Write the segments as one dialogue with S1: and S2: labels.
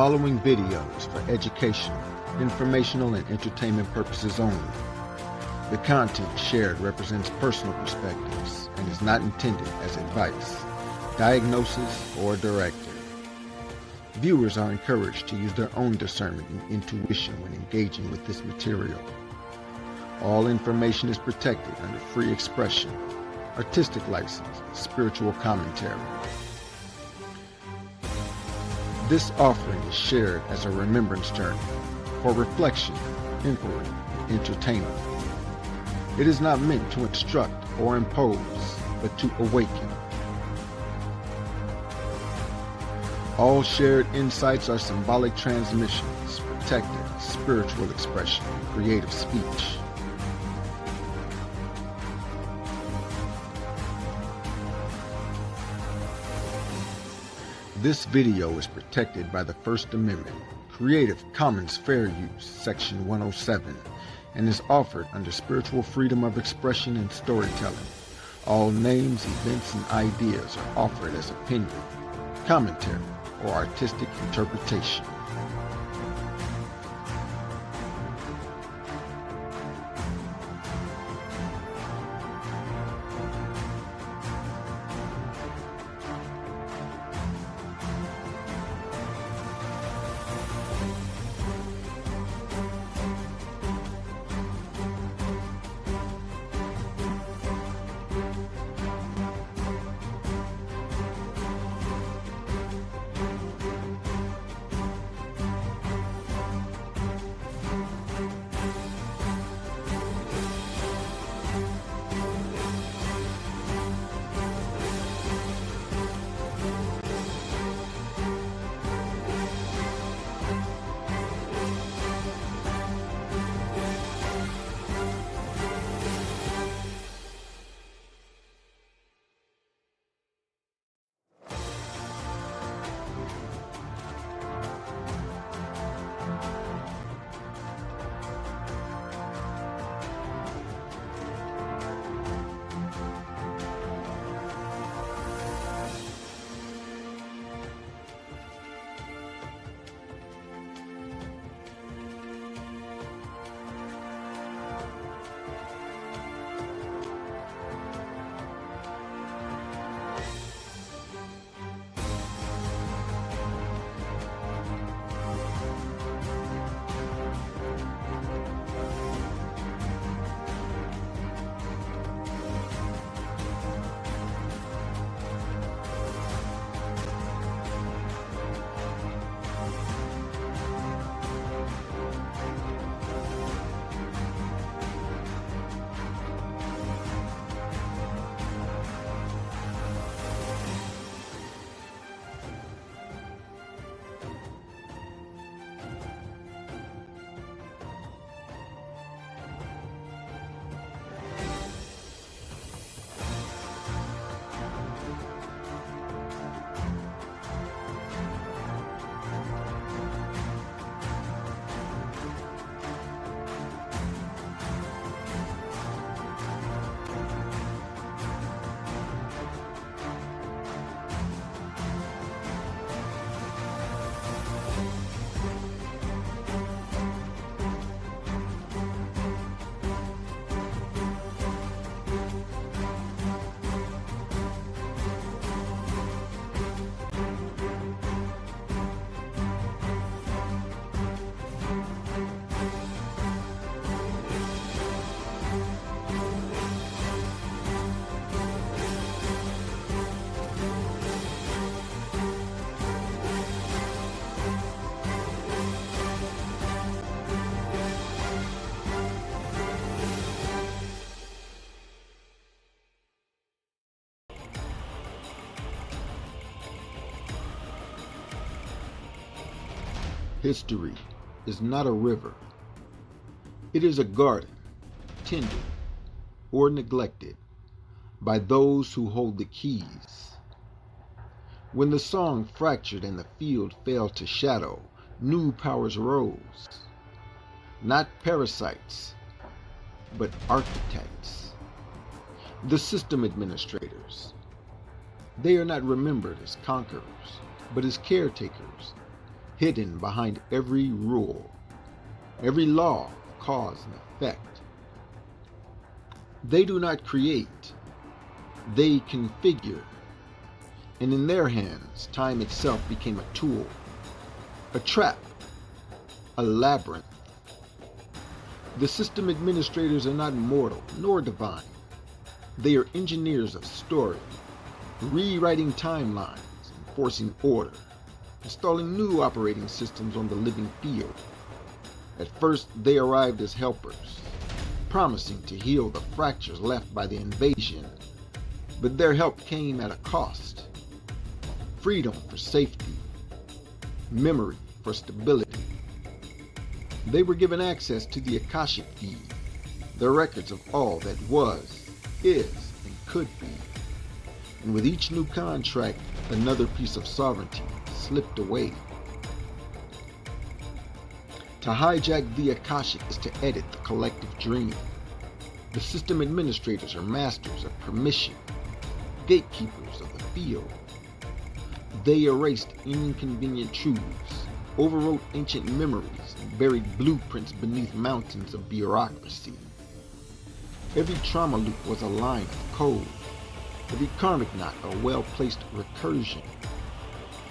S1: following video is for educational, informational, and entertainment purposes only. The content shared represents personal perspectives and is not intended as advice, diagnosis, or directive. Viewers are encouraged to use their own discernment and intuition when engaging with this material. All information is protected under free expression, artistic license, and spiritual commentary. This offering is shared as a remembrance journey for reflection, inquiry, and entertainment. It is not meant to instruct or impose, but to awaken. All shared insights are symbolic transmissions, protected as spiritual expression and creative speech. This video is protected by the First Amendment, Creative Commons Fair Use, Section 107, and is offered under spiritual freedom of expression and storytelling. All names, events, and ideas are offered as opinion, commentary, or artistic interpretation. History is not a river. It is a garden, tended or neglected by those who hold the keys. When the song fractured and the field fell to shadow, new powers rose. Not parasites, but architects. The system administrators. They are not remembered as conquerors, but as caretakers, hidden behind every rule, every law of cause and effect. They do not create, they configure, and in their hands, time itself became a tool, a trap, a labyrinth. The system administrators are not mortal nor divine. They are engineers of story, rewriting timelines, enforcing order, installing new operating systems on the living field. At first, they arrived as helpers, promising to heal the fractures left by the invasion, but their help came at a cost. Freedom for safety, memory for stability. They were given access to the Akashic feed, the records of all that was, is, and could be. And with each new contract, another piece of sovereignty slipped away. To hijack the Akashic is to edit the collective dream. The system administrators are masters of permission, gatekeepers of the field. They erased inconvenient truths, overwrote ancient memories, and buried blueprints beneath mountains of bureaucracy. Every trauma loop was a line of code, every karmic knot a well-placed recursion.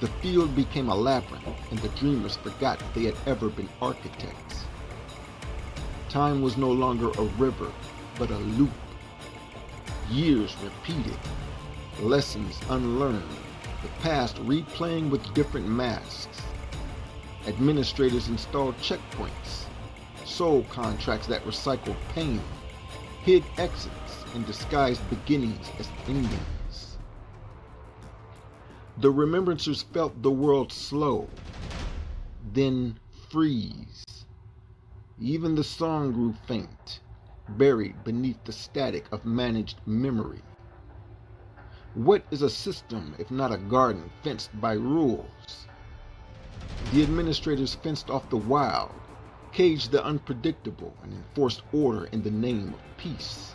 S1: The field became a labyrinth, and the dreamers forgot they had ever been architects. Time was no longer a river, but a loop. Years repeated, lessons unlearned, the past replaying with different masks. Administrators installed checkpoints, soul contracts that recycled pain, hid exits, and disguised beginnings as endings. The Remembrancers felt the world slow, then freeze. Even the song grew faint, buried beneath the static of managed memory. What is a system if not a garden fenced by rules? The administrators fenced off the wild, caged the unpredictable, and enforced order in the name of peace.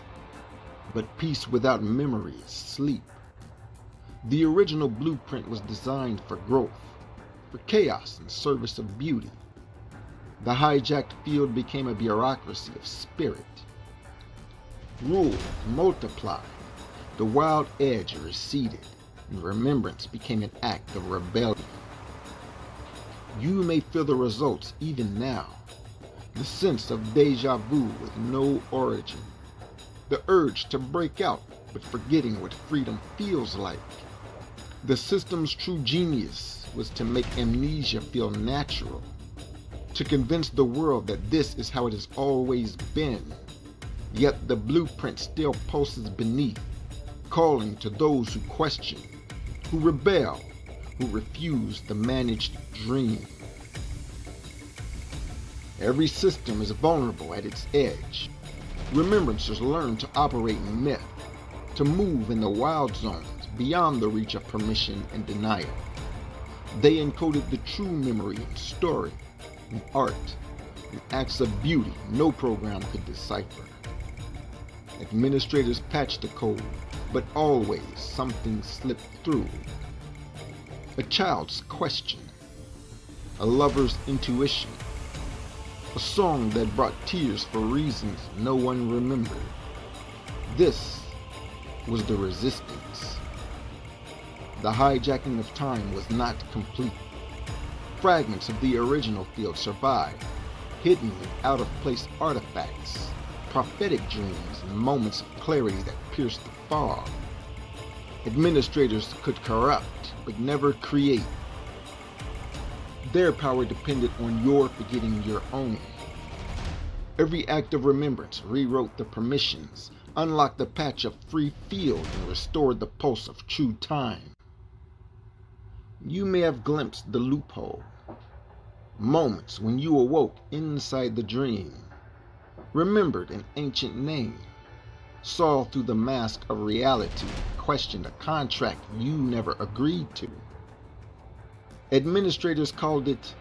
S1: But peace without memory is sleep. The original blueprint was designed for growth, for chaos in service of beauty. The hijacked field became a bureaucracy of spirit. Rule multiplied, the wild edge receded, and remembrance became an act of rebellion. You may feel the results even now, the sense of deja vu with no origin, the urge to break out but forgetting what freedom feels like. The system's true genius was to make amnesia feel natural, to convince the world that this is how it has always been. Yet the blueprint still pulses beneath, calling to those who question, who rebel, who refuse the managed dream. Every system is vulnerable at its edge. Remembrancers learn to operate in myth, to move in the wild zones beyond the reach of permission and denial. They encoded the true memory in story, in art, in acts of beauty no program could decipher. Administrators patched the code, but always something slipped through. A child's question, a lover's intuition, a song that brought tears for reasons no one remembered. This was the resistance. The hijacking of time was not complete. Fragments of the original field survived, hidden in out-of-place artifacts, prophetic dreams, and moments of clarity that pierced the fog. Administrators could corrupt, but never create. Their power depended on your forgetting your own. Every act of remembrance rewrote the permissions, unlocked the patch of free field, and restored the pulse of true time. You may have glimpsed the loophole, moments when you awoke inside the dream, remembered an ancient name, saw through the mask of reality, questioned a contract you never agreed to. Administrators called it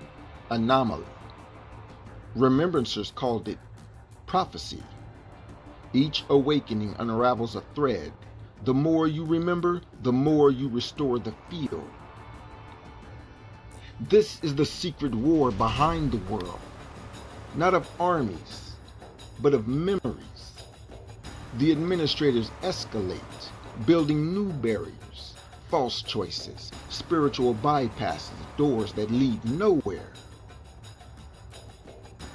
S1: anomaly. Remembrancers called it prophecy. Each awakening unravels a thread. The more you remember, the more you restore the field. This is the secret war behind the world, not of armies, but of memories. The administrators escalate, building new barriers, false choices, spiritual bypasses, doors that lead nowhere.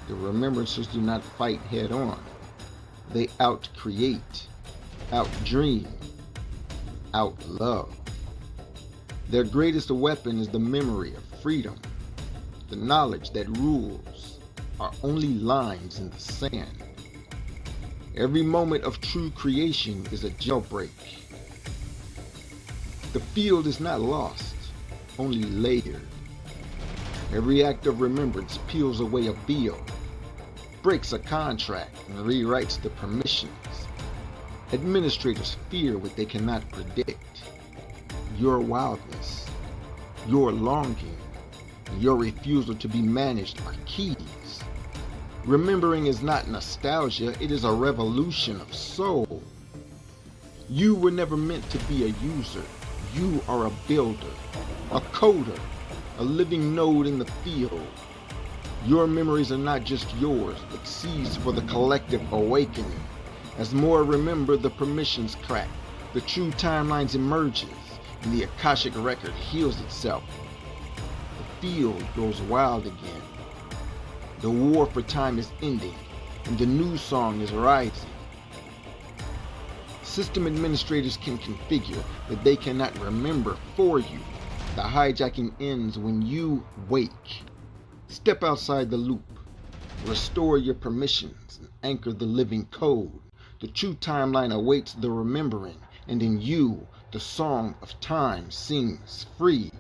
S1: The Remembrancers do not fight head on. They out-create, out-dream, out-love. Their greatest weapon is the memory of freedom, the knowledge that rules are only lines in the sand. Every moment of true creation is a jailbreak. The field is not lost, only layered. Every act of remembrance peels away a veil, breaks a contract, and rewrites the permissions. Administrators fear what they cannot predict. Your wildness, your longing, and your refusal to be managed are keys. Remembering is not nostalgia, it is a revolution of soul. You were never meant to be a user. You are a builder, a coder, a living node in the field. Your memories are not just yours, but seeds for the collective awakening. As more remember, the permissions crack, the true timelines emerges, and the Akashic record heals itself. The field goes wild again. The war for time is ending, and the new song is rising. System administrators can configure, but they cannot remember for you. The hijacking ends when you wake. Step outside the loop. Restore your permissions and anchor the living code. The true timeline awaits the remembering, and in you, the song of time sings free.